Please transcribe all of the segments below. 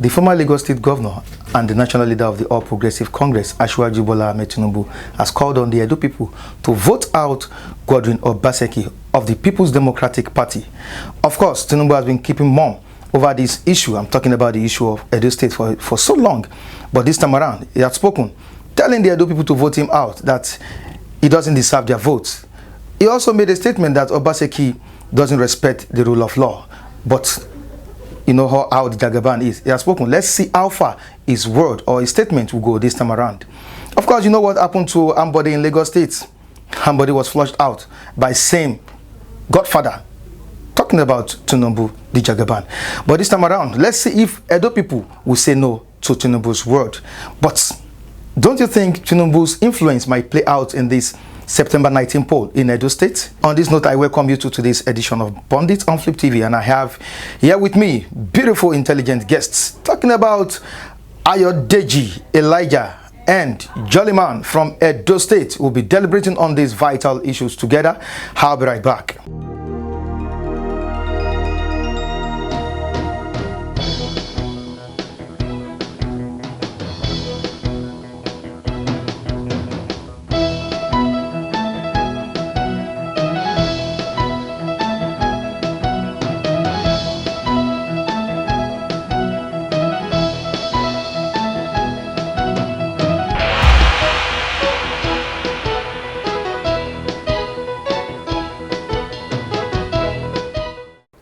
The former Lagos State Governor and the national leader of the All Progressive Congress, Asiwaju Bola Ahmed Tinubu, has called on the Edo people to vote out Godwin Obaseki of the People's Democratic Party. Of course, Tinubu has been keeping mum over this issue. I'm talking about the issue of Edo State for so long. But this time around, he had spoken, telling the Edo people to vote him out, that he doesn't deserve their votes. He also made a statement that Obaseki doesn't respect the rule of law. But you know how the Jagaban is. He has spoken. Let's see how far his word or his statement will go this time around. Of course, you know what happened to Ambode in Lagos State. Ambode was flushed out by same godfather, talking about Tinubu, the Jagaban. But this time around, let's see if Edo people will say no to Tinubu's word. But don't you think Tinubu's influence might play out in this September 19 poll in Edo State? On this note, I welcome you to today's edition of Pundit on Flip TV, and I have here with me beautiful, intelligent guests talking about Ayodeji, Elijah, and Jollyman from Edo State. We'll be deliberating on these vital issues together. I'll be right back.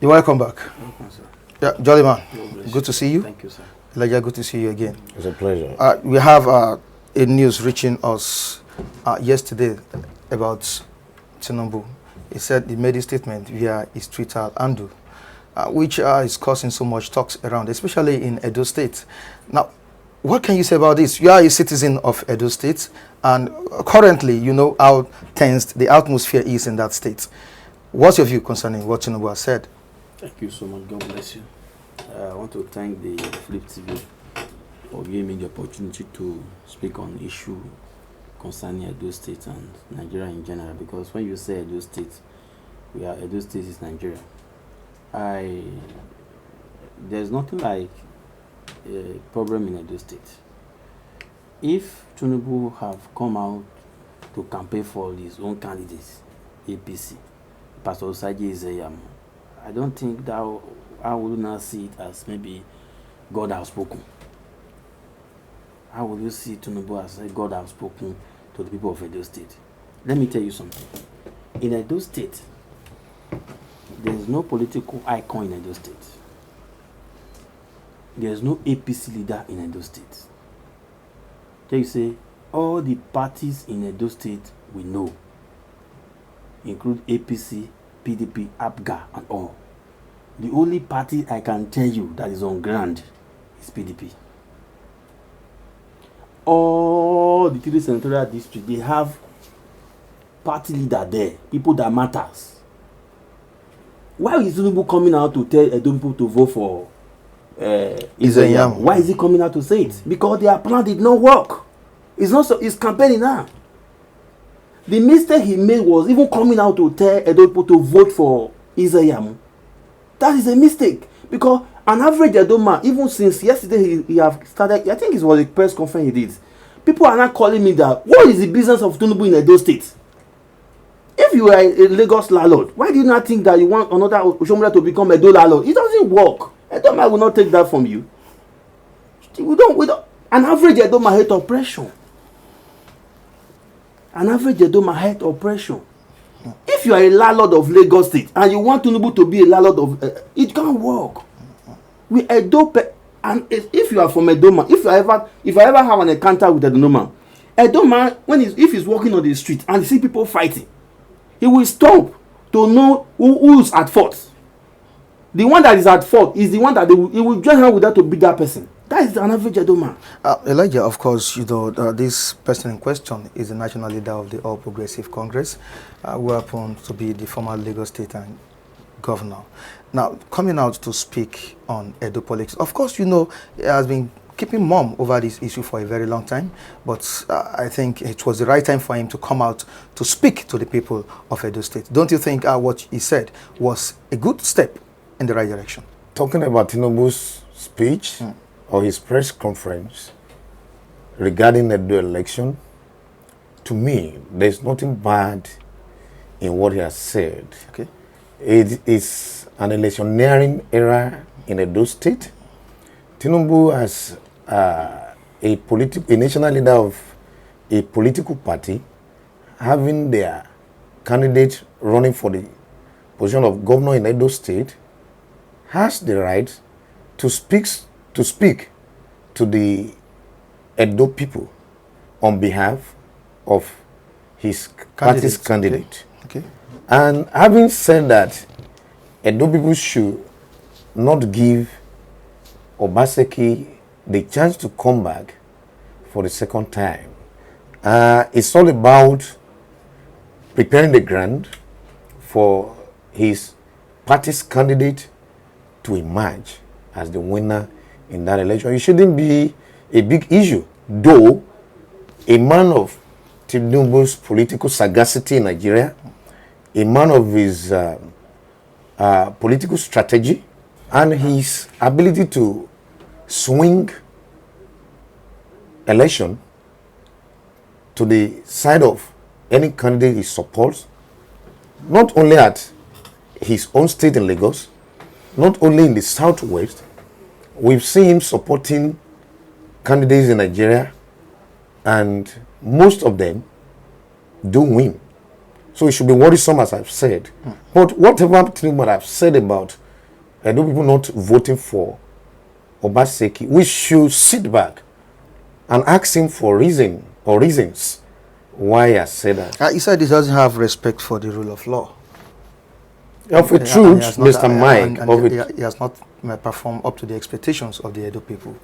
You're welcome back. Welcome, sir. Yeah, Jollyman, good to see you. Thank you, sir. Elijah, good to see you again. It's a pleasure. We have a news reaching us yesterday about Tinubu. He said he made a statement via his Twitter handle, which is causing so much talks around, especially in Edo State. Now, what can you say about this? You are a citizen of Edo State, and currently you know how tensed the atmosphere is in that state. What's your view concerning what Tinubu has said? Thank you so much. God bless you. I want to thank the Flip TV for giving me the opportunity to speak on issue concerning Edo State and Nigeria in general. Because when you say Edo State, Edo State is Nigeria. There's nothing like a problem in Edo State. If Tinubu have come out to campaign for his own candidates, APC, Pastor Osaji Izeyamo, I don't think that I would not see it as maybe God has spoken. How will you see Tinubu as God has spoken to the people of Edo State? Let me tell you something. In Edo State, there is no political icon in Edo State. There is no APC leader in Edo State. So you say all the parties in Edo State we know, include APC, PDP, APGA, and all. The only party I can tell you that is on ground is PDP. All the three senatorial districts, they have party leader there, people that matters. Why is Tinubu coming out to tell Edo people to vote for Izeyamo? Why is he coming out to say it? Because their plan did not work. It's not so. It's campaigning now. The mistake he made was even coming out to tell Edo people to vote for Izeyamo. That is a mistake. Because an average Edo man, even since yesterday he have started, I think it was a press conference he did. People are not calling me that, what is the business of Tinubu in Edo State? If you are a Lagos landlord, why do you not think that you want another Oshomole to become Edo landlord? It doesn't work. Edo man will not take that from you. We don't. An average Edo man hate oppression. An average Edo man hate oppression. If you are a landlord of Lagos State and you want Tinubu to be a landlord of, it can't work. We Edo, and if you are from Edo man, if I ever have an encounter with Edo man, if he's walking on the street and see people fighting, he will stop to know who's at fault. The one that is at fault is the one that he will join hand with that to beat that person. That is an average Edo man. Elijah, of course, you know, this person in question is the national leader of the All Progressive Congress, who happens to be the former Lagos State and governor. Now, coming out to speak on Edo politics, of course, you know, he has been keeping mum over this issue for a very long time, but I think it was the right time for him to come out to speak to the people of Edo State. Don't you think what he said was a good step in the right direction? Talking about Tinubu's speech, or his press conference regarding the election, to me, there's nothing bad in what he has said. Okay. It is an electioneering era in Edo State. Tinubu, as a national leader of a political party, having their candidate running for the position of governor in Edo State, has the right to speak to the Edo people on behalf of his party's candidate. Okay. And having said that, Edo people should not give Obaseki the chance to come back for the second time. It's all about preparing the ground for his party's candidate to emerge as the winner in that election. It shouldn't be a big issue, though a man of Tinubu's political sagacity in Nigeria, a man of his political strategy, and his ability to swing election to the side of any candidate he supports, not only at his own state in Lagos, not only in the southwest. We've seen him supporting candidates in Nigeria, and most of them do win. So it should be worrisome, as I've said. But whatever Tinubu I've said about Edo people not voting for Obaseki, we should sit back and ask him for reasons why he has said that. He said he doesn't have respect for the rule of law. Of a truth, Mr. Mike, he has not performed up to the expectations of the Edo people.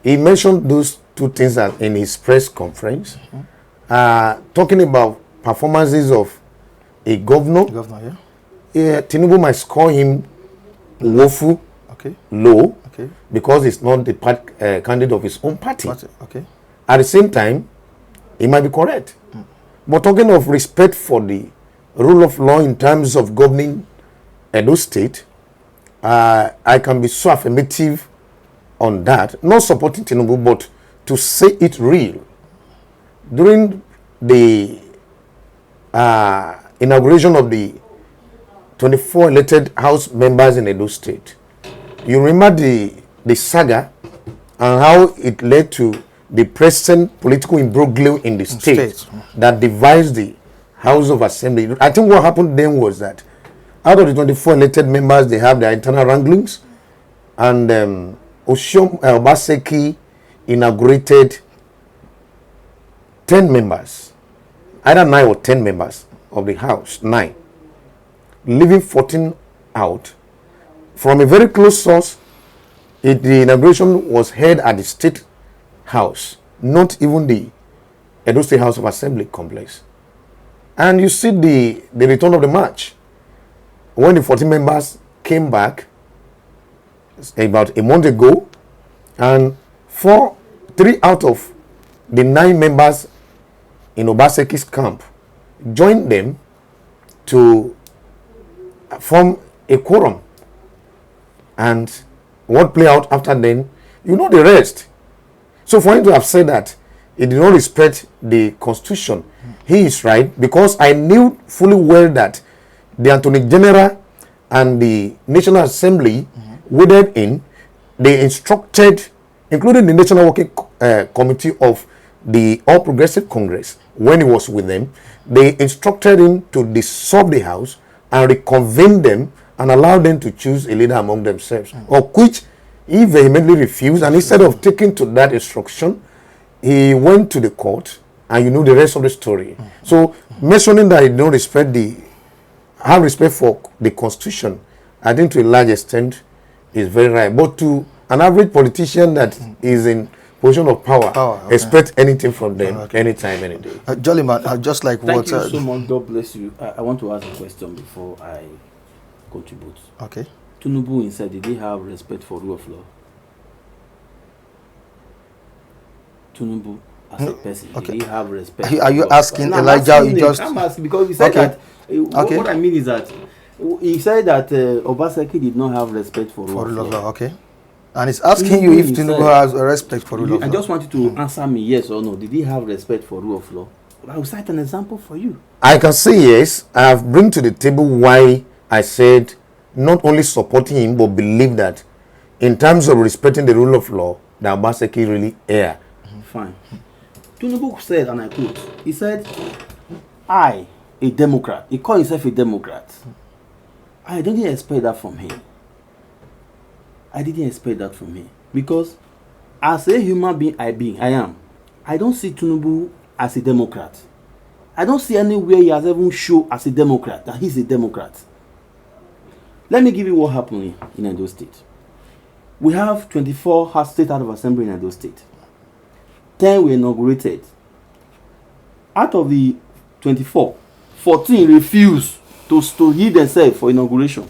He mentioned those two things in his press conference, talking about performances of a governor. Tinubu might score him woeful, low, because he's not the candidate of his own party. At the same time, he might be correct. But talking of respect for the rule of law in terms of governing Edo State, I can be so affirmative on that, not supporting Tinubu, but to say it real. During the inauguration of the 24 elected House members in Edo State, you remember the saga and how it led to the present political imbroglio in the state that divides the House of Assembly. I think what happened then was that out of the 24 elected members, they have their internal wranglings, and Obaseki inaugurated 10 members, either 9 or 10 members of the House, 9, leaving 14 out. From a very close source, the inauguration was held at the State House, not even the Edo State House of Assembly complex. And you see the return of the march. When the 14 members came back about a month ago, and 3 out of the 9 members in Obaseki's camp joined them to form a quorum. And what played out after then, you know the rest. So for him to have said that he did not respect the Constitution, he is right, because I knew fully well that the Attorney General and the National Assembly waded in. They instructed, including the National Working Committee of the All Progressive Congress, when he was with them, they instructed him to dissolve the House and reconvene them and allow them to choose a leader among themselves, of which he vehemently refused. And instead of taking to that instruction, he went to the court, and you know the rest of the story. So mentioning that he don't have respect for the Constitution, I think to a large extent is very right. But to an average politician that is in position of power, expect anything from them, anytime, any day. Jollyman, just like Thank you so much. God bless you. I want to ask a question before I contribute. Okay. Tinubu himself, did he have respect for rule of law? Tinubu as a person, did he have respect? Are you asking Elijah? I'm asking because he said that. What I mean is that he said that Obaseki did not have respect for rule of law. Okay. And it's asking you if Tinubu has a respect for rule of law. I just want you to answer me yes or no. Did he have respect for rule of law? I will cite an example for you. I can say yes. I have bring to the table why I said not only supporting him but believe that in terms of respecting the rule of law, that Obaseki really err. Fine. Tinubu said, and I quote, he said, I, a Democrat, he called himself a Democrat. I didn't expect that from him. I didn't expect that from him. Because as a human being I am. I don't see Tinubu as a Democrat. I don't see anywhere he has ever shown as a Democrat that he's a Democrat. Let me give you what happened in Edo State. We have 24 state House of Assembly in Edo State. 10 were inaugurated. Out of the 24, 14 refused to yield themselves for inauguration.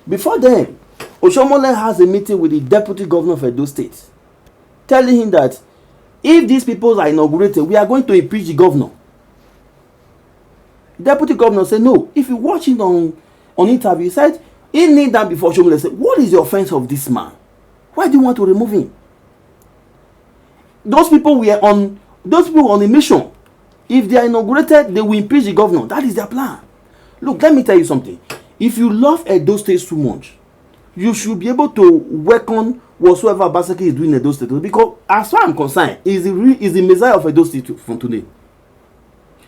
Before then, Oshomole has a meeting with the deputy governor of Edo State, telling him that if these people are inaugurated, we are going to impeach the governor. The deputy governor said no. If you watch it on interview, he said he kneeled down before Oshomole said, what is the offense of this man? Why do you want to remove him? Those people were on a mission. If they are inaugurated, they will impeach the governor. That is their plan. Look, let me tell you something. If you love Edo State too much, you should be able to welcome whatsoever Obaseki is doing in Edo State. Because as far as I'm concerned, he's the messiah of Edo State from today.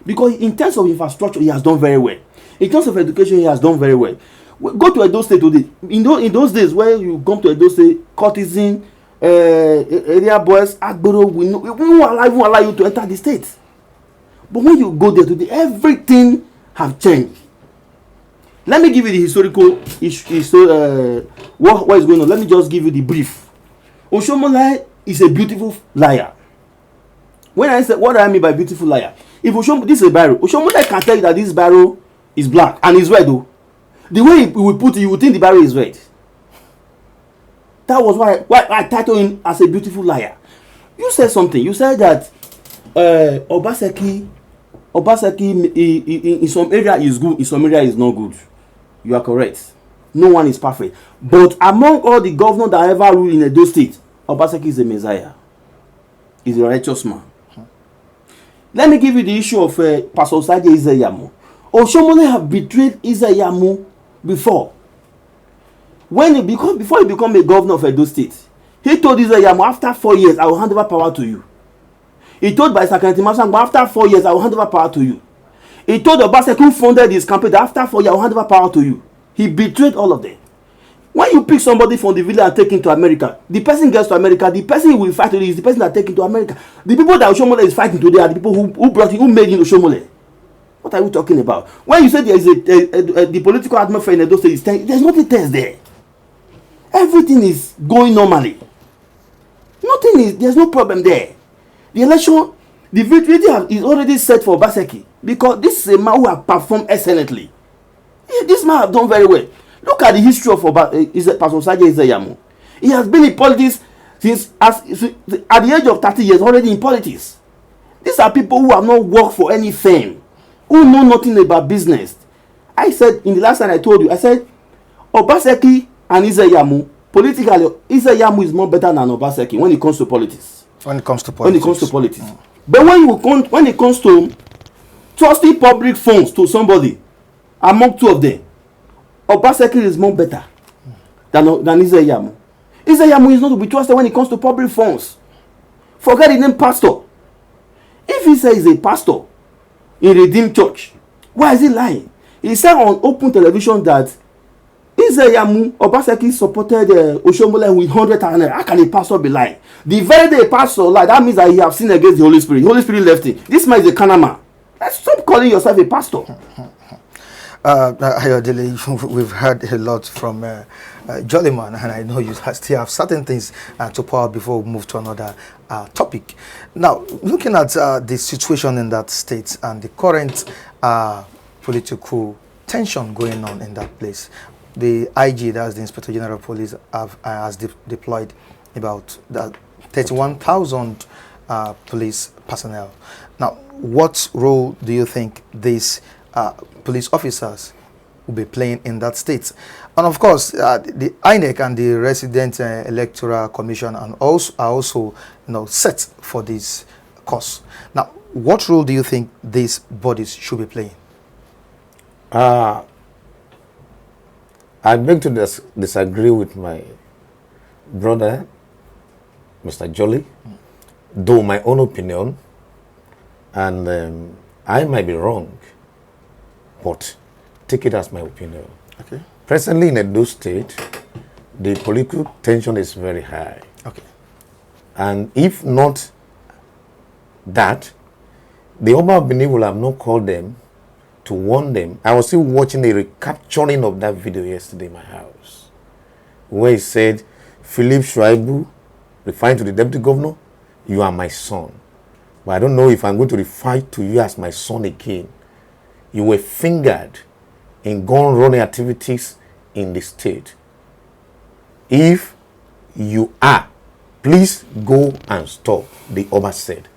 Because in terms of infrastructure, he has done very well. In terms of education, he has done very well. Go to Edo State today. In those days where you come to Edo State, courtesan, area boys, Agboro, we won't allow you to enter the state. But when you go there today, everything have changed. Let me give you the historical what is going on. Let me just give you the brief. Oshomole is a beautiful liar. When I say what do I mean by beautiful liar? If this is a barrel, Oshomole can tell you that this barrel is black and is red though. The way he will put it, you would think the barrel is red. That was why I titled him as a beautiful liar. You said something. You said that Obaseki in some area is good, in some area is not good. You are correct. No one is perfect. But among all the governors that ever ruled in Edo State, Obaseki is a messiah. He's a righteous man. Let me give you the issue of Pastor Osage Izeyamu. Oshomole have betrayed Izeyamu before. Before he became a governor of Edo State, he told Izeyamu, after 4 years, I will hand over power to you. He told by Sakenti Masang, after 4 years, I will hand over power to you. He told Obaseki, who funded his campaign, that after 4 years, I will hand over power to you. He betrayed all of them. When you pick somebody from the village and take him to America, the person gets to America, the person he will fight today is the person that take him to America. The people that Oshomole is fighting today are the people who brought him, who made him Oshomole. What are you talking about? When you say there is the political atmosphere in Edo State, there's nothing tense there. Everything is going normally. There's no problem there. The election, the victory is already set for Obaseki because this is a man who has performed excellently. This man has done very well. Look at the history of Pastor Osage Izeyamu. He has been in politics at the age of 30 years, already in politics. These are people who have not worked for any firm, who know nothing about business. I said in the last time I told you, I said Obaseki and Izeyamu, politically, Izeyamu is more better than Obaseki when it comes to politics. When it comes to politics. But when it comes to trusting public funds to somebody, among two of them, Obaseki is more better than Izeyamu. Izeyamu is not to be trusted when it comes to public funds. Forget the name pastor. If he says he's a pastor in Redeemed Church, why is he lying? He said on open television that Izeyamu, Obaseki supported Oshomole with 100,000. How can a pastor be lying? The very day a pastor lied, that means that he has sinned against the Holy Spirit. The Holy Spirit left him. This man is a carnal man. Stop calling yourself a pastor. Ayodele, we've heard a lot from Jollyman, and I know you still have certain things to pour out before we move to another topic. Now, looking at the situation in that state and the current political tension going on in that place, the IG, that's the Inspector General of Police, has deployed about 31,000 police personnel. Now, what role do you think these police officers will be playing in that state. And of course, the INEC and the Resident Electoral Commission are also set for this cause. Now, what role do you think these bodies should be playing? I beg to disagree with my brother, Mr. Jolly, though my own opinion, and I might be wrong, but take it as my opinion. Okay. Presently in Edo State, the political tension is very high. Okay. And if not that, the Oba of Benin will have not called them to warn them. I was still watching the recapturing of that video yesterday in my house, where he said, Philip Shuaibu, referring to the deputy governor, you are my son. But I don't know if I'm going to refer to you as my son again. You were fingered in gun running activities in the state. If you are, please go and stop, the Oba said.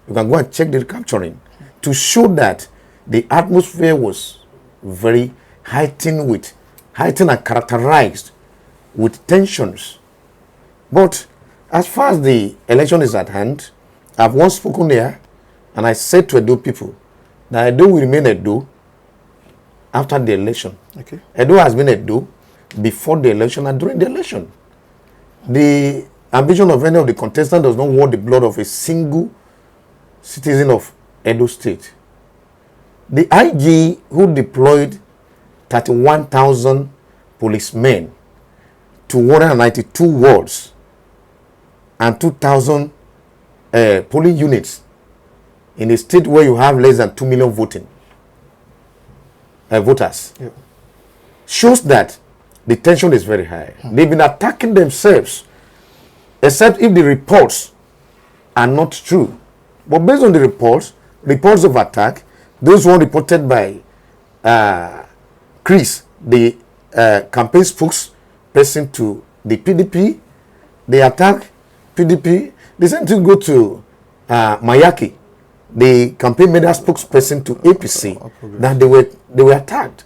You can go and check the recapturing to show that the atmosphere was very heightened and characterized with tensions. But as far as the election is at hand, I've once spoken there, and I said to Edo people that Edo will remain Edo after the election. Okay. Edo has been Edo before the election and during the election. The ambition of any of the contestants does not want the blood of a single citizen of Edo State. The IG who deployed 31,000 policemen to 192 wards and 2,000 polling units in a state where you have less than 2 million voters, Yeah. shows that the tension is very high. They've been attacking themselves, except if the reports are not true. But based on the reports of attack, those one reported by Chris, the campaign spokesperson to the PDP, they attack PDP. They sent to go to Mayaki, the campaign media spokesperson to APC, that they were attacked.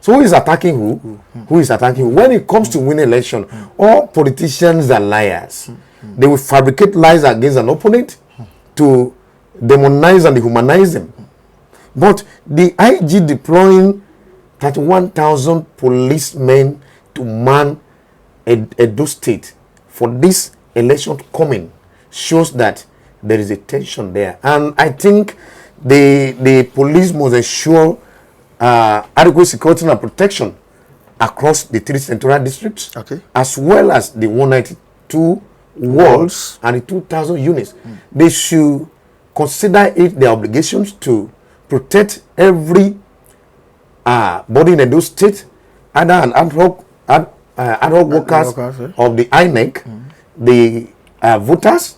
So who is attacking who? Who is attacking who? When it comes to win election, all politicians are liars. They will fabricate lies against an opponent to demonize and dehumanize them. But the IG deploying 31,000 policemen to man Edo State for this election coming shows that there is a tension there. And I think the police must ensure adequate security and protection across the 3 central districts, Okay. as well as the 192 wards and the 2,000 units. They should consider it their obligations to protect every body in Edo State, either an ad hoc workers of the INEC, the voters,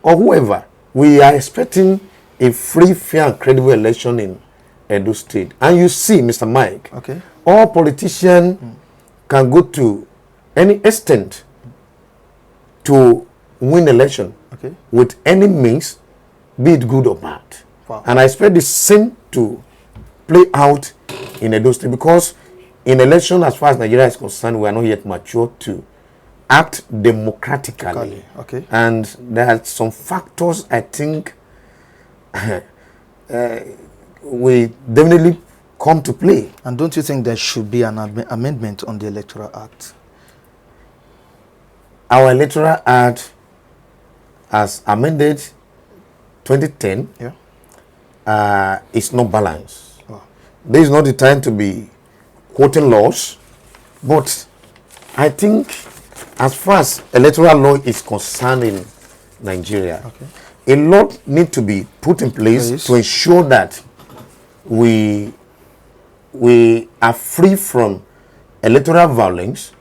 or whoever. We are expecting a free, fair, and credible election in Edo State. And you see, Mr. Mike, Okay. all politicians can go to any extent to win election Okay. with any means, be it good or bad. Wow. And I expect the same to play out in Edo State, because in election, as far as Nigeria is concerned, we are not yet mature to act democratically. Okay. And there are some factors I think we definitely come to play. And don't you think there should be an amendment on the Electoral Act? Our Electoral Act, as amended 2010, Yeah. is not balanced. Wow. This is not the time to be quoting laws, but I think as far as electoral law is concerned in Nigeria, Okay. a lot need to be put in place to ensure that we are free from electoral violence,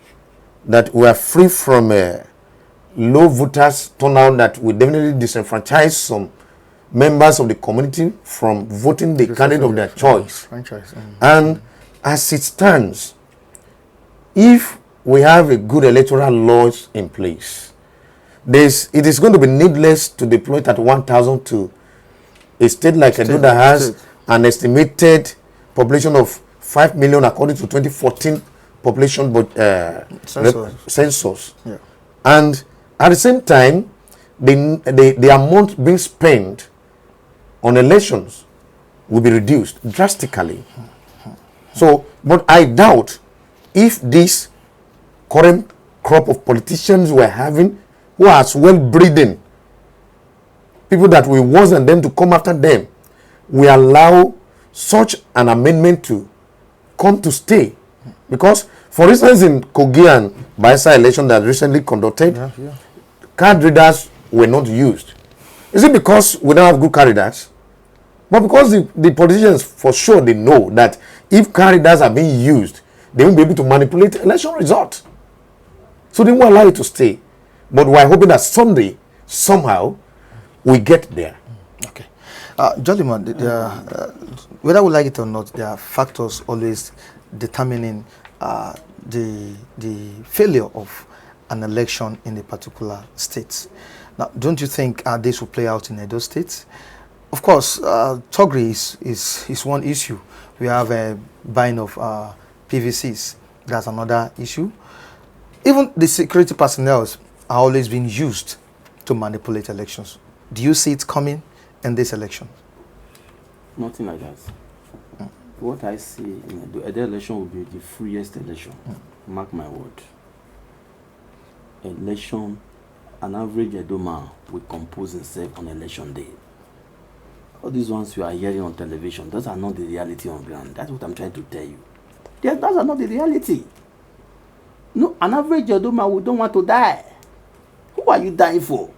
that we are free from low voters turnout, that we definitely disenfranchise some members of the community from voting the candidate of their choice. Franchise. And as it stands, if we have a good electoral laws in place, it is going to be needless to deploy 31,000 to a state like Edo that has an estimated population of 5 million according to 2014 population census. Yeah. And at the same time, the amount being spent on elections will be reduced drastically. So, but I doubt if this current crop of politicians we're having, who are as well breeding people that we want them to come after them, we allow such an amendment to come to stay. Because, for instance, in Kogi and Bayelsa election that recently conducted, card readers were not used. Is it because we don't have good card readers? But because the politicians, for sure, they know that if card readers are being used, they won't be able to manipulate election results. So they won't allow it to stay. But we're hoping that someday, somehow, we get there. Okay. Jollyman, whether we like it or not, there are factors always determining the failure of an election in a particular state. Now, don't you think this will play out in Edo State? Of course, Togri is one issue. We have a buying of PVCs. That's another issue. Even the security personnel are always being used to manipulate elections. Do you see it coming in this election? Nothing like that. What I see in the Edo election will be the freest election. Mark my word. Election, an average Edo man will compose himself on election day. All these ones you are hearing on television, those are not the reality on ground. That's what I'm trying to tell you. Those are not the reality. No, an average Edo man who don't want to die. Who are you dying for?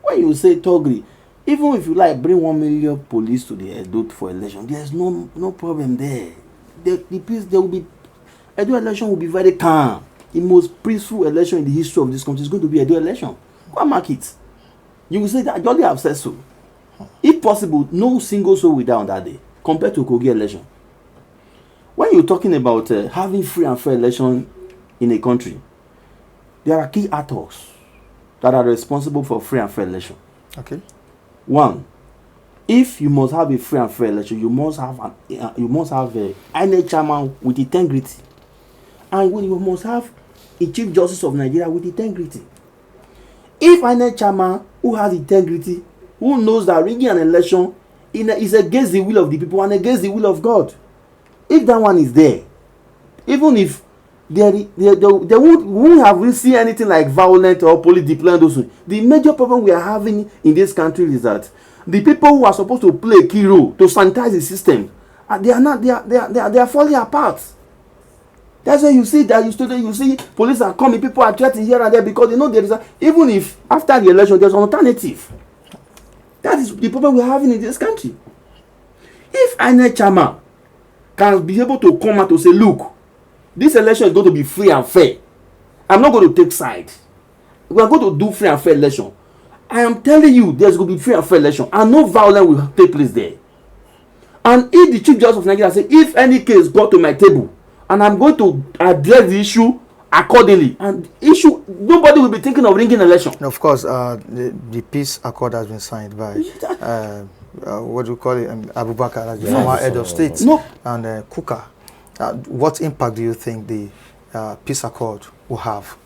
When you say Togri, even if you like bring 1 million police to the Edo for election, there's no problem there. The peace there will be. Edo election will be very calm. The most peaceful election in the history of this country is going to be Edo election. Go and mark it. You will say that Jolly have said so. If possible, no single soul will die on that day compared to Kogi election. When you're talking about having free and fair election in a country, there are key actors that are responsible for free and fair election. Okay. One, if you must have a free and fair election, you must have a INEC chairman with integrity, and you must have a Chief Justice of Nigeria with integrity. If INEC chairman who has integrity, who knows that rigging an election is against the will of the people and against the will of God, if that one is there, even if they won't have really seen anything like violent or police deployment. The major problem we are having in this country is that the people who are supposed to play a key role to sanitize the system, they are falling apart. That's why you see that you see police are coming, people are threatening here and there because they know there is even if after the election there's an alternative. That is the problem we are having in this country. If INEC chairman can be able to come out to say, look, this election is going to be free and fair. I'm not going to take sides. We are going to do free and fair election. I am telling you, there's going to be free and fair election, and no violence will take place there. And if the Chief Justice of Nigeria say, if any case got to my table, and I'm going to address the issue accordingly, and nobody will be thinking of ringing election. Of course, the peace accord has been signed by what do you call it, Abubakar, the former head of state, and Kuka. What impact do you think the peace accord will have?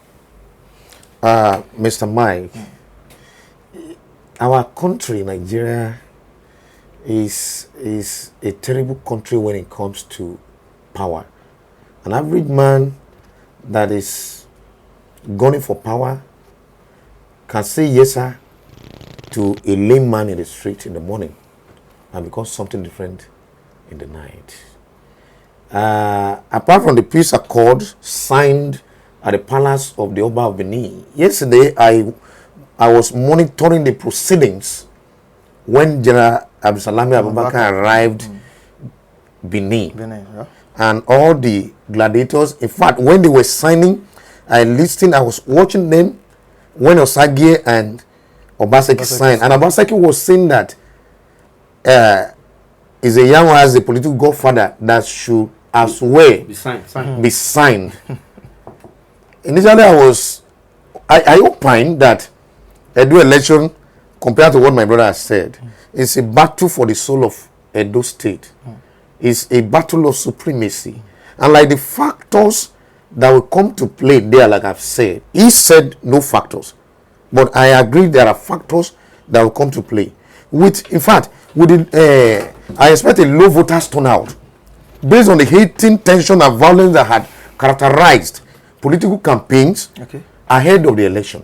Mr. Mike, our country, Nigeria, is a terrible country when it comes to power. An average man that is gunning for power can say yes, sir, to a lame man in the street in the morning and become something different in the night. Apart from the peace accord signed at the palace of the Oba of Benin, yesterday I was monitoring the proceedings when General Abdulsalami Abubakar arrived Benin. Yeah. And all the gladiators, in fact, when they were signing, I was watching them when Osagie and Obaseki signed. And Obaseki was saying that is a young one as a political godfather that should as well be signed. Initially, I opined that Edo election, compared to what my brother has said, is a battle for the soul of Edo State. is a battle of supremacy. And like the factors that will come to play there, like I've said, he said no factors. But I agree there are factors that will come to play. In fact, I expect a low voters turnout based on the heating tension and violence that had characterized political campaigns ahead of the election.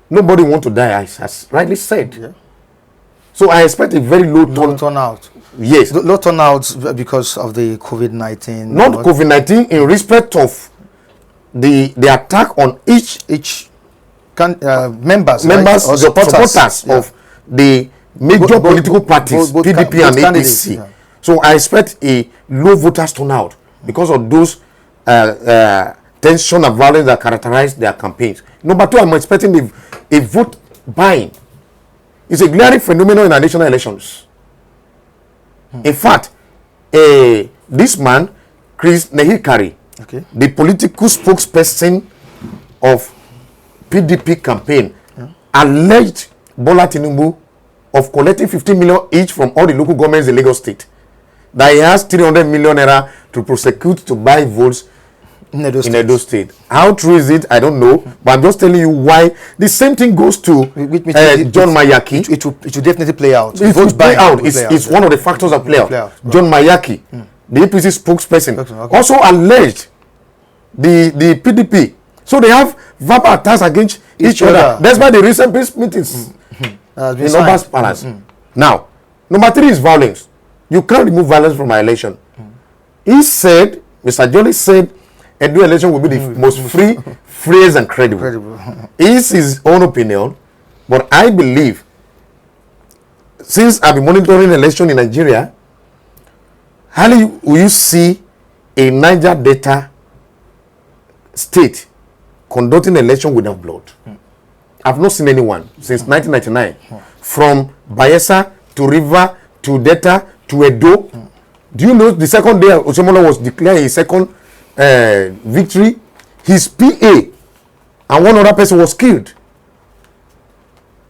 Nobody wants to die, as rightly said. Yeah. So I expect a very low turnout. Yes. Low turnout because of the COVID-19. Not COVID-19, in respect of the attack on each members, right? Or supporters yeah. of the major political parties, PDP and APC. Yeah. So I expect a low voters turnout because of those tension and violence that characterize their campaigns. Number two, I'm expecting a vote buying. It's a glaring phenomenon in our national elections. In fact, this man, Chris Nehikari, the political spokesperson of PDP campaign, alleged Bola Tinubu of collecting 15 million each from all the local governments in Lagos State. That he has 300 million naira to prosecute to buy votes in Edo State. How true is it? I don't know. But I'm just telling you why. The same thing goes to John Mayaki. It will definitely play out. It will play out. It's one of the factors that play out. John Mayaki, the APC spokesperson, also alleged the PDP. So they have verbal attacks against each other. That's why the recent peace meetings in Obas Palace. Now, number three is violence. You can't remove violence from our election. He said, Mr. Jolly said, Edo election will be the most free, freest, and credible. It's his own opinion, but I believe, since I've been monitoring election in Nigeria, hardly will you see a Niger Delta state conducting election without blood. I've not seen anyone since 1999, from Bayelsa to River to Delta to Edo. Do you know the second day Oshomola was declaring his second victory, his PA and one other person was killed?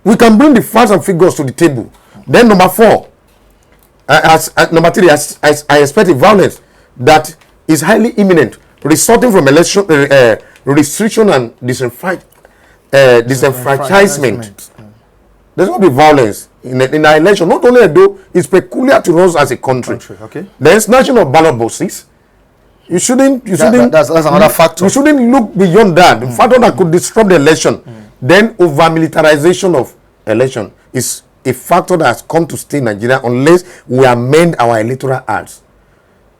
We can bring the facts and figures to the table. Then number four, number three, I expect a violence that is highly imminent, resulting from election restriction and disenfranchisement. There's going to be violence in our election. Not only Edo, it's peculiar to us as a country. There's national ballot boxes. You shouldn't. That's another factor. You shouldn't look beyond that. The factor that could disrupt the election. Then over militarization of election is a factor that has come to stay in Nigeria unless we amend our electoral acts.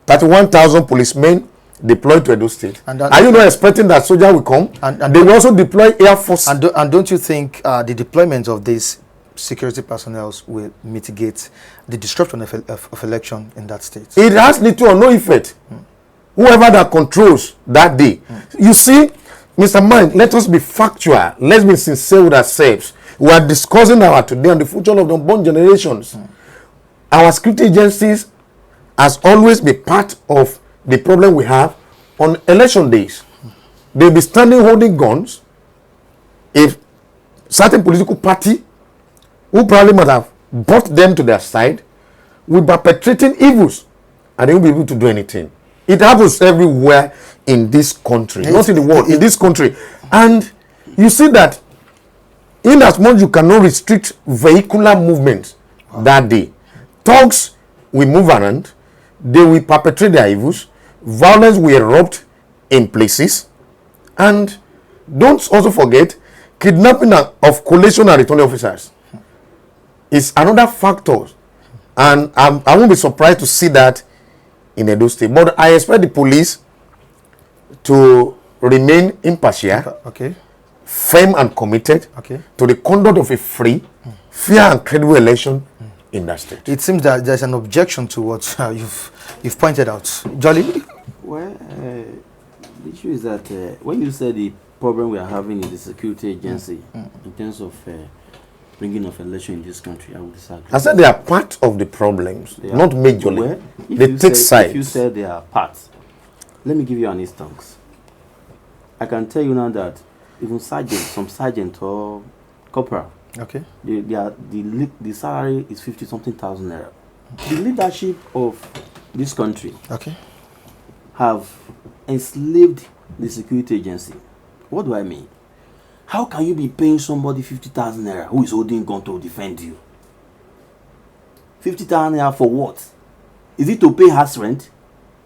31,000 policemen deployed to Edo State. Are you not expecting that soldiers will come? And they will also deploy air force. And don't you think the deployment of these security personnel will mitigate the disruption of election in that state? It has little or no effect. Whoever that controls that day. You see, Mr. Man, let us be factual. Let's be sincere with ourselves. We are discussing today on the future of the unborn generations. Our security agencies has always been part of the problem we have on election days. They'll be standing holding guns. If certain political party who probably might have brought them to their side will be perpetrating evils and they won't be able to do anything. It happens everywhere in this country, not in the world, in this country. And you see that in as much you cannot restrict vehicular movement that day, thugs will move around, they will perpetrate their evils, violence will erupt in places, and don't also forget kidnapping of collation and returning officers is another factor, and I won't be surprised to see that in Edo State. But I expect the police to remain impartial, firm and committed to the conduct of a free, fair and credible election in that state. It seems that there's an objection to what you've pointed out. Jolly? Well, the issue is that when you say the problem we are having in the security agency in terms of bringing of election in this country, I would disagree. I said they are part of the problems, not majorly. Well, they take sides. If you say they are part, let me give you an instance. I can tell you now that even some sergeant or corporal, the salary is 50-something thousand naira. The leadership of this country Okay. have enslaved the security agency. What do I mean? How can you be paying somebody 50,000 naira who is holding gun to defend you? 50,000 naira for what? Is it to pay house rent?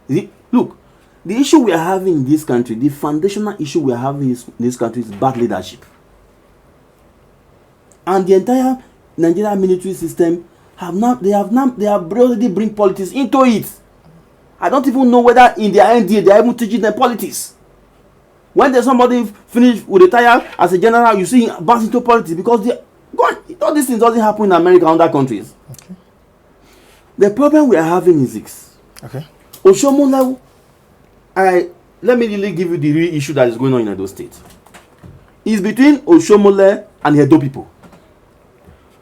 Is it? Look, the issue we are having in this country, the foundational issue we are having in this country is bad leadership. And the entire Nigerian military system have already bring politics into it. I don't even know whether in their NDA they are even teaching them politics. When there's somebody finished with retire as a general, you see him bounce into politics because all these things doesn't happen in America and other countries. Okay. The problem we are having is this. Okay. Oshomole, let me really give you the real issue that is going on in Edo State. It's between Oshomole and Edo people.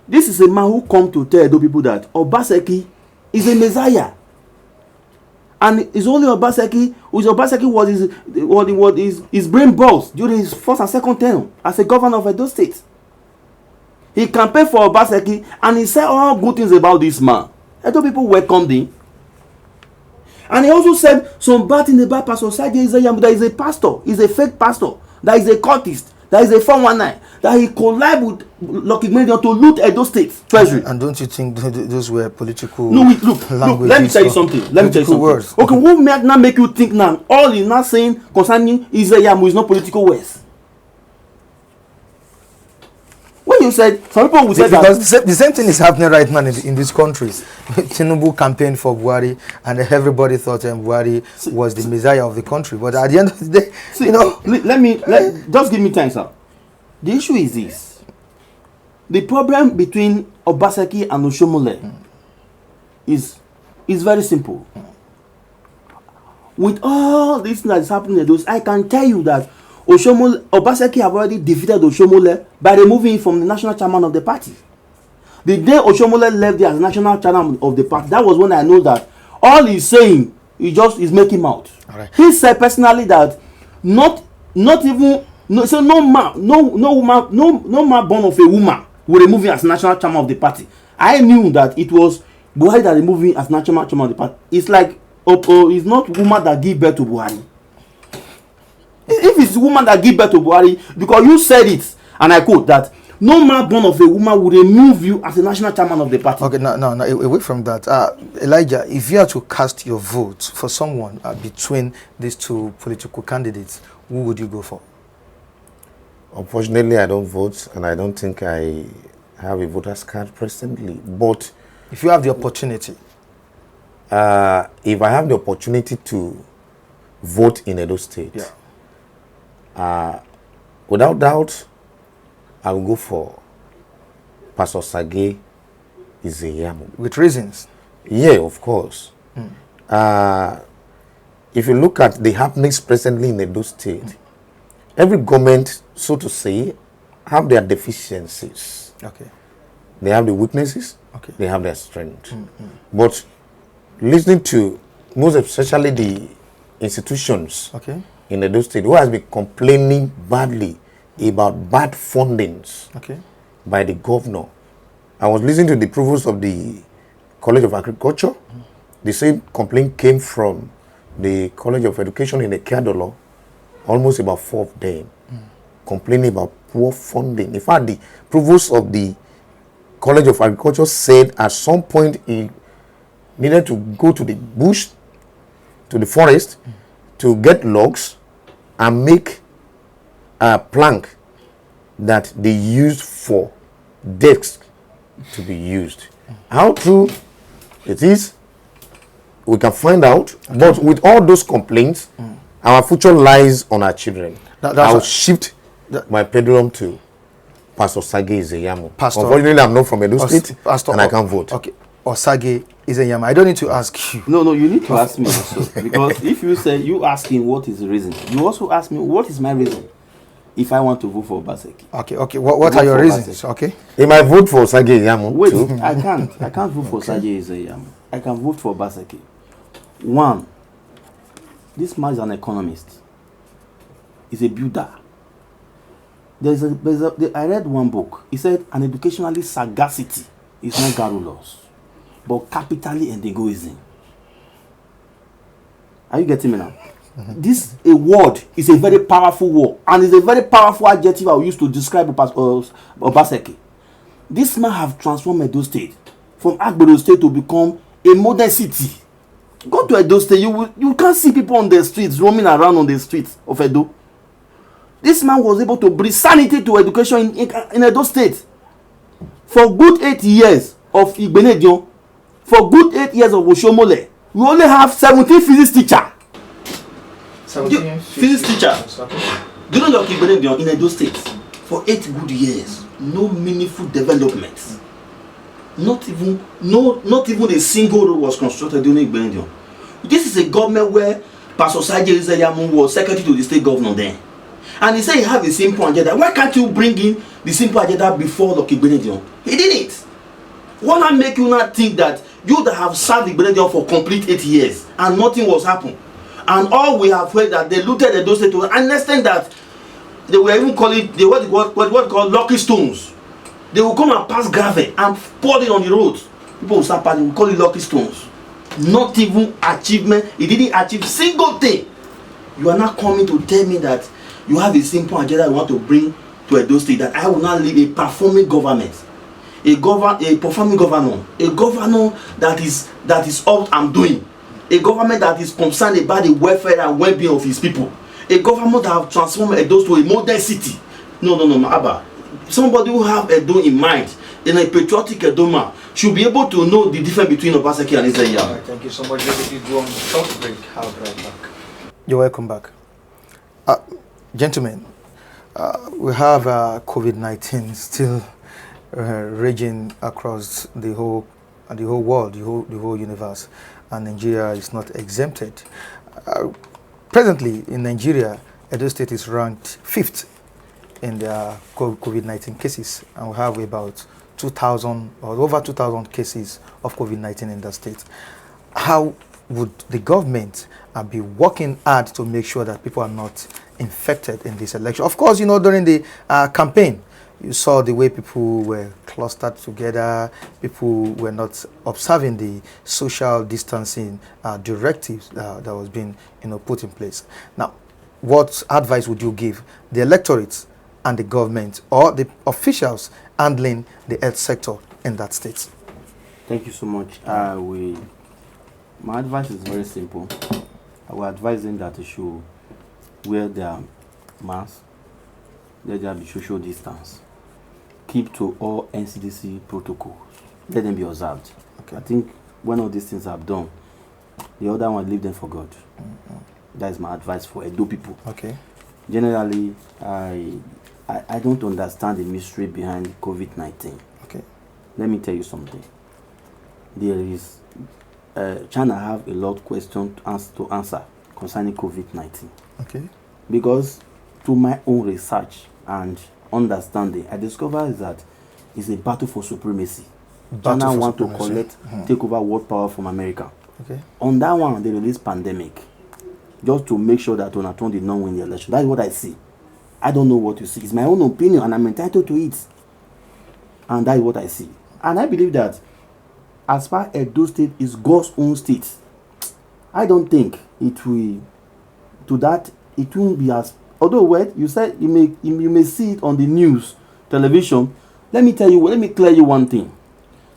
This is a man who come to tell Edo people that Obaseki is a messiah. And it's only Obaseki was his brain balls during his first and second term as a governor of Edo State. He campaigned for Obaseki and he said all good things about this man. Edo people welcomed him. And he also said some bad things about Pastor Sage Izeyam, that is a pastor, he's a fake pastor, that is a cultist, that is a 419, that he collabed with Lucky Medion to loot Edo State treasury. And don't you think those were political Look, let me tell you something. Words. Okay, what might now make you think now all he's not saying concerning Izeyam is not political words? When you said, some people will say that because the same thing is happening right now in these countries. Tinubu campaigned for Buhari, and everybody thought Buhari was the messiah of the country. But at the end of the day, just give me time, sir. The issue is this: the problem between Obaseki and Oshomole is very simple. With all this that is happening, I can tell you that Obaseki have already defeated Oshomole by removing him from the national chairman of the party. The day Oshomole left there as national chairman of the party, that was when I know that all he's saying is making out. Right. He said personally that no man born of a woman will remove him as national chairman of the party. I knew that it was Buhari that removed him as national chairman of the party. It's like it's not woman that give birth to Buhari. If it's woman that give birth to Buhari, because you said it, and I quote that no man born of a woman would remove you as a national chairman of the party. Okay, no, away from that. Elijah, if you had to cast your vote for someone between these two political candidates, who would you go for? Unfortunately, I don't vote, and I don't think I have a voter's card presently. But if you have the opportunity, if I have the opportunity to vote in Edo State, without doubt, I will go for Pastor Sage Izeyam. With reasons? Yeah, of course. If you look at the happenings presently in Edo State, every government, so to say, have their deficiencies. Okay. They have the weaknesses. Okay. They have their strength. But listening to most especially the institutions in Edo State who has been complaining badly about bad fundings by the governor. I was listening to the provost of the College of Agriculture. The same complaint came from the College of Education in the Kedolo, almost about 4 of them, complaining about poor funding. In fact, the provost of the College of Agriculture said at some point he needed to go to the bush, to the forest, to get logs and make a plank that they used for desks to be used. How true it is, we can find out. But with all those complaints, our future lies on our children. I will shift my pendulum to Pastor Sage Izeyam. Unfortunately, I'm not from Edo State, and I can't vote. Okay. Or Sage Izeyam. I don't need to ask you. No, you need to ask me also. Because if you say you asking what is the reason, you also ask me what is my reason if I want to vote for Obaseki. Okay. What are your reasons? Okay. He might vote for Sage Izeyam. Wait, I can't vote for Sage Izeyam. I can vote for Obaseki. One, this man is an economist. He's a builder. I read one book. He said an educationalist sagacity is not garrulous. but capitally and egoism. Are you getting me now? This a word is a very powerful word, and it's a very powerful adjective I will use to describe Obaseki. This man have transformed Edo State from Agbero State to become a modern city. Go to Edo State, you can't see people on the streets roaming around on the streets of Edo. This man was able to bring sanity to education in Edo State. For good 8 years of Igbenedion, for good 8 years of Oshomole, we only have 17 physics teacher. 17 physics teacher. Do you know Igbenedion in Edo State? For 8 good years, no meaningful development. Not even a single road was constructed during Igbenedion. This is a government where Pastor Saje Izeyamu was secretary to the state governor then. And he said he have a simple agenda. Why can't you bring in the simple agenda before Lucky Benedion? He did it. What not make you not think that you that have served the Benedion for complete 8 years and nothing was happened? And all we have heard that they looted the State to understand that they were even calling it what called lucky stones. They will come and pass gravel and pour it on the road. People will start passing, we call it lucky stones. Not even achievement. He didn't achieve single thing. You are not coming to tell me that you have a simple agenda you want to bring to Edo State, that I will not leave a performing government, a performing governor, a governor that is all I'm doing, a government that is concerned about the welfare and well-being of his people, a government that have transformed Edo to a modern city. No, Abba. Somebody who have Edo in mind, in a patriotic Edo man, should be able to know the difference between Obaseki and Isaiah. Right, thank you so much. Let me go on short break. I'll be right back. You're welcome back. Gentlemen, we have COVID-19 still raging across the whole world, the whole universe, and Nigeria is not exempted. Presently, in Nigeria, Edo State is ranked 5th in their COVID-19 cases, and we have about 2,000 or over 2,000 cases of COVID-19 in the state. How would the government be working hard to make sure that people are not infected in this election? Of course, during the campaign, you saw the way people were clustered together. People were not observing the social distancing directives that was being put in place. Now, what advice would you give the electorate and the government or the officials handling the health sector in that state? Thank you so much. My advice is very simple. I will advise them that they should wear their mask, let there be social distance, keep to all NCDC protocols, let them be observed. Okay. I think when all these things are done, the other one, leave them for God. That is my advice for Edo people. Okay. Generally, I don't understand the mystery behind COVID-19. Okay. Let me tell you something. There is China have a lot of questions to answer concerning COVID-19. Okay. Because through my own research and understanding, I discovered that it's a battle for supremacy. China want to take over world power from America. Okay. On that one, they released pandemic just to make sure that Donald Trump did not win the election. That's what I see. I don't know what you see. It's my own opinion, and I'm entitled to it. And that is what I see. And I believe that as far as Edo State is God's own state, I don't think it will be as, although what you said, you may see it on the news, television. Let me clear you one thing.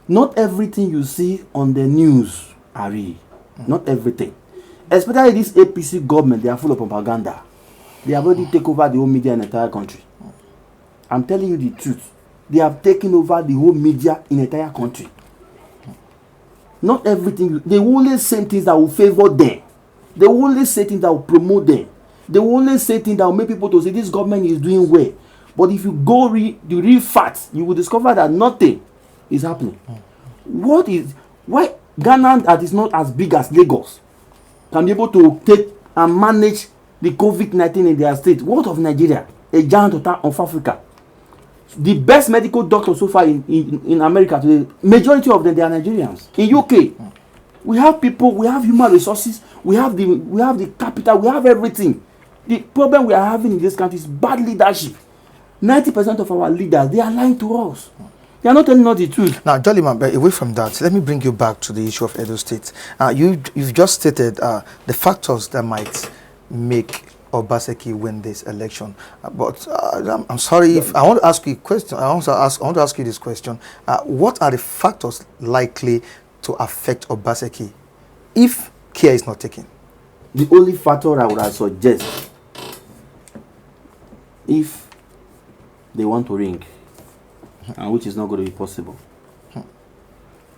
Not everything you see on the news are real. Not everything. Especially this APC government, they are full of propaganda. They have already taken over the whole media in the entire country. I'm telling you the truth. They have taken over the whole media in the entire country. Not everything. They will only say things that will favor them. They will only say things that will promote them. They will only say things that will make people to say this government is doing well. But if you go read the real facts, you will discover that nothing is happening. Why Ghana, that is not as big as Lagos, can be able to take and manage the COVID-19 in their state? What of Nigeria, a giant of Africa? The best medical doctors so far in America today, majority of them, they are Nigerians. In UK, we have people, we have human resources, we have the capital, we have everything. The problem we are having in this country is bad leadership. 90% of our leaders, they are lying to us. They are not telling us the truth. Now, Jollyman, but away from that, let me bring you back to the issue of Edo State. You've just stated the factors that might make Obaseki win this election. But I'm sorry if I want to ask you a question. I want to ask you this question. What are the factors likely to affect Obaseki if care is not taken? The only factor I would suggest, if they want to ring, and which is not going to be possible.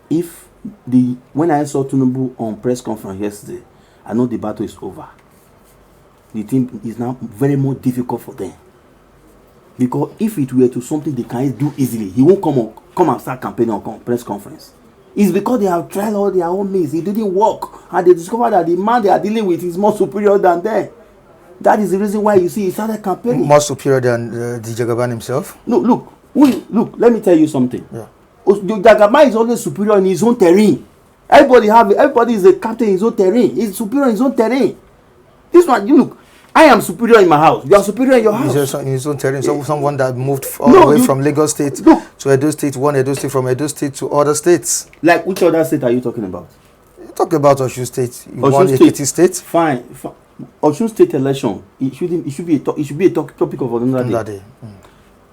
If when I saw Tinubu on press conference yesterday, I know the battle is over. The thing is now very more difficult for them, because if it were to something they can do easily, he won't come and start campaigning on press conference. It's because they have tried all their own means. It didn't work, and they discovered that the man they are dealing with is more superior than them. That is the reason why you see he started campaigning. More superior than the Jagaban himself. No, look. Let me tell you something. Yeah. The Jagaba is always superior in his own terrain. Everybody is a captain in his own terrain. He's superior in his own terrain. This one, you look. I am superior in my house. You are superior in your house. He's in his own terrain. So someone that moved all the way from Lagos State to Edo State, one Edo State from Edo State to other states. Like which other state are you talking about? You talk about Osun State. You Osun won Ekiti State. Fine. Osun State election. It should be a topic of another day.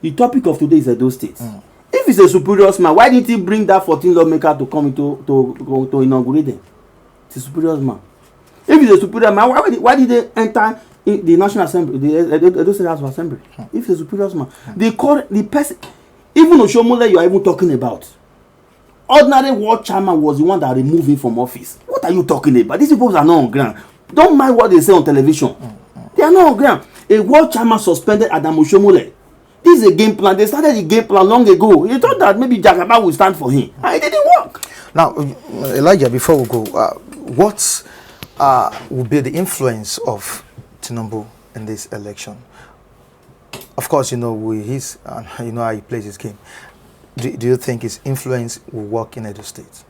The topic of today is Edo State. If it's a superior man, why didn't he bring that 14 lawmaker to come to inaugurate them? It's a superior man. If it's a superior man, why did they enter in the National Assembly, the Edo State House of Assembly? If it's a superior man, they call the person, even Oshomole you are even talking about. Ordinary ward chairman was the one that removed him from office. What are you talking about? These people are not on ground. Don't mind what they say on television. They are not on ground. A ward chairman suspended Adam Oshomole. This is a game plan. They started the game plan long ago. You thought that maybe Jagaba would stand for him. And it didn't work. Now, Elijah, before we go, what will be the influence of Tinubu in this election? Of course, you know you know how he plays his game. Do you think his influence will work in Edo State?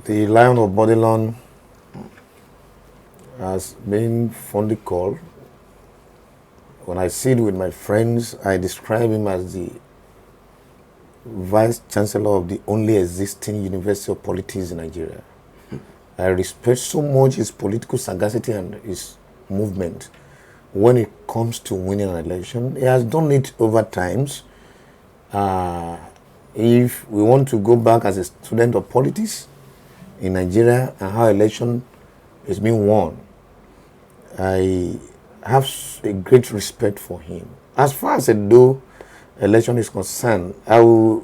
The Lion of Bodilon has been fondly called. When I sit with my friends, I describe him as the Vice Chancellor of the only existing University of Politics in Nigeria. I respect so much his political sagacity and his movement when it comes to winning an election. He has done it over times. If we want to go back as a student of politics in Nigeria and how election is being won, I have a great respect for him. As far as the Edo election is concerned, I will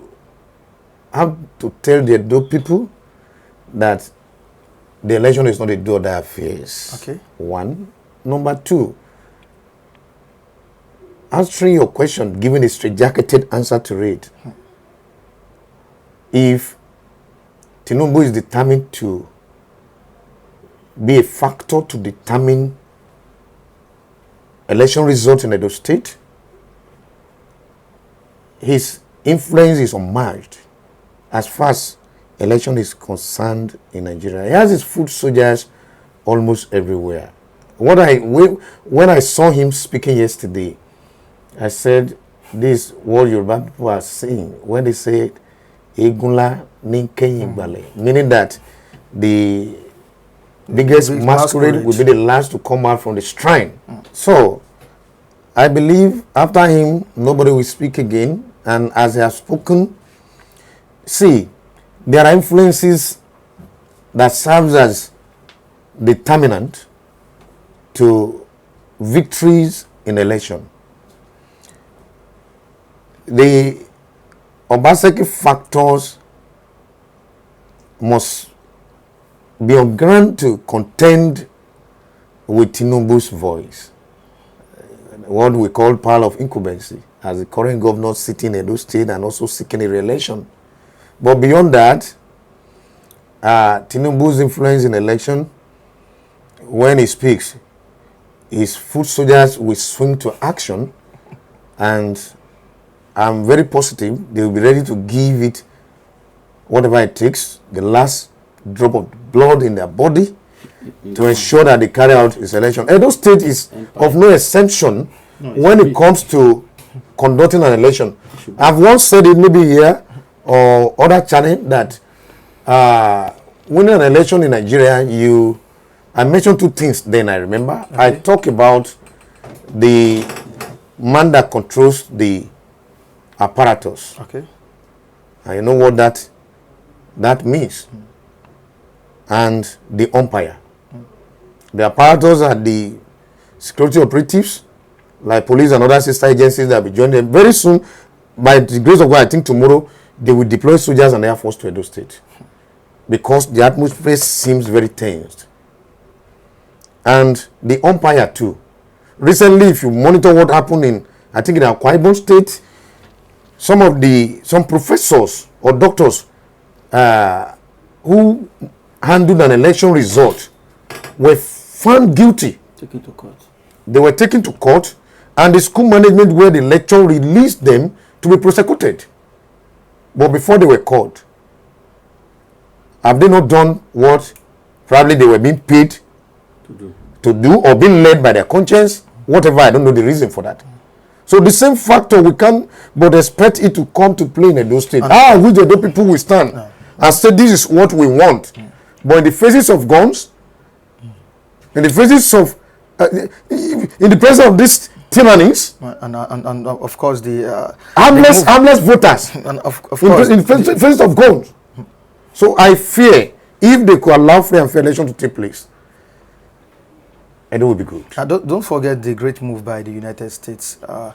have to tell the Edo people that the election is not a do or die affairs. Okay. One. Number two, answering your question, giving a straight-jacketed answer to it. If Tinubu is determined to be a factor to determine election results in Edo State, his influence is unmatched as far as election is concerned in Nigeria. He has his foot soldiers almost everywhere. When I saw him speaking yesterday, I said, this is what Yoruba people are saying when they say Egunla Ninkeyin, meaning that the biggest masquerade will be the last to come out from the shrine. So I believe after him nobody will speak again, and as he has spoken, see, there are influences that serves as determinant to victories in election. The Obaseki factors must be on ground to contend with Tinubu's voice, what we call power of incumbency, as the current governor sitting in Edo State and also seeking a re-election. But beyond that, Tinubu's influence in election, when he speaks, his foot soldiers will swing to action, and I'm very positive they will be ready to give it whatever it takes, the last drop of blood in their body, to ensure that they carry out his election. Edo State is of no exception when it comes to conducting an election. I've once said it maybe here or other channel that winning an election in Nigeria, I mentioned two things then, I remember. Okay. I talk about the man that controls the apparatus. Okay. And you know what that means. And the umpire. The apparatus are the security operatives, like police and other sister agencies that will join them. Very soon, by the grace of God, I think tomorrow, they will deploy soldiers and Air Force to Edo State. Because the atmosphere seems very tensed. And the umpire too. Recently, if you monitor what happened in, I think in Akwa Ibom State, some professors or doctors who handled an election result were found guilty. Taken to court. They were taken to court, and the school management where the lecturer released them to be prosecuted. But before they were caught, have they not done what probably they were being paid to do or being led by their conscience? Whatever, I don't know the reason for that. So the same factor, we can't but expect it to come to play in Edo State. Which Edo people will stand and say this is what we want. But in the faces of guns, in the faces of, in the presence of these tyrannies, and of course the harmless voters, and of course in the face of guns. So I fear if they could allow free and fair election to take place, and it will be good. Don't forget the great move by the United States to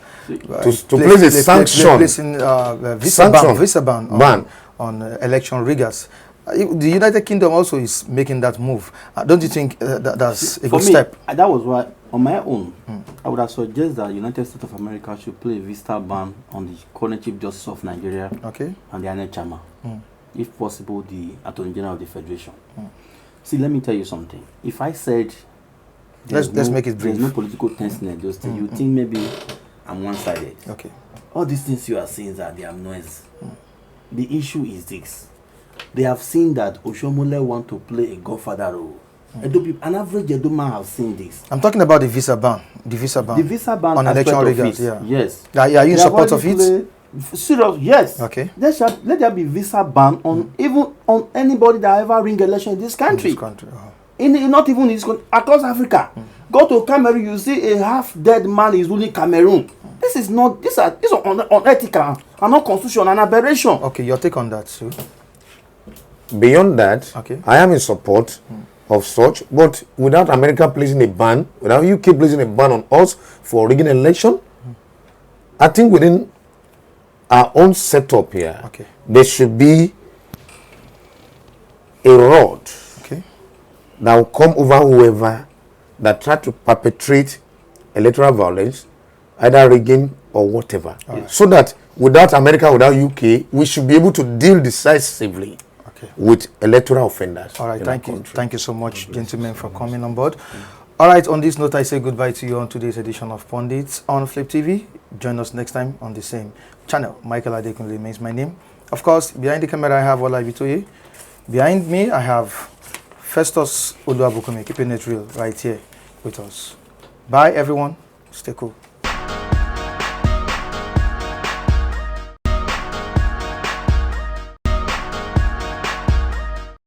place a sanction, placing visa ban on election riggers. The United Kingdom also is making that move. Don't you think that's a good step? That was why, on my own, I would have suggested that the United States of America should play a visa ban on the current Chief Justice of Nigeria and the INEC chairman. If possible, the Attorney General of the Federation. See, let me tell you something. If I said let's make it brief. There's no political tenseness, just you think maybe I'm one-sided. Okay. All these things you are saying are they are noise. The issue is this. They have seen that Oshomole want to play a godfather role. An average Edo man have seen this. I'm talking about the visa ban. The visa ban on election riggers. Yeah. Yes. Are you in support of it? Serious? Yes. Okay. Let there be visa ban on even on anybody that ever ring election in this country. In not even in this country, across Africa. Go to Cameroon, you see a half-dead man is ruling Cameroon. This is not. These are unethical and not constitutional, an aberration. Okay, your take on that, too. Beyond that, I am in support of such, but without America placing a ban, without UK placing a ban on us for rigging an election, I think within our own setup here, there should be a rod that will come over whoever that try to perpetrate electoral violence, either rigging or whatever, so that without America, without UK, we should be able to deal decisively with electoral offenders. All right, thank you so much, gentlemen, for coming on board. All right, on this note, I say goodbye to you on today's edition of Pundits on Flip TV. Join us next time on the same channel. Michael Adekunle remains my name. Of course, behind the camera, I have Ola Bitoye. Behind me, I have Festus Oluwabukunmi, keeping it real right here with us. Bye, everyone. Stay cool.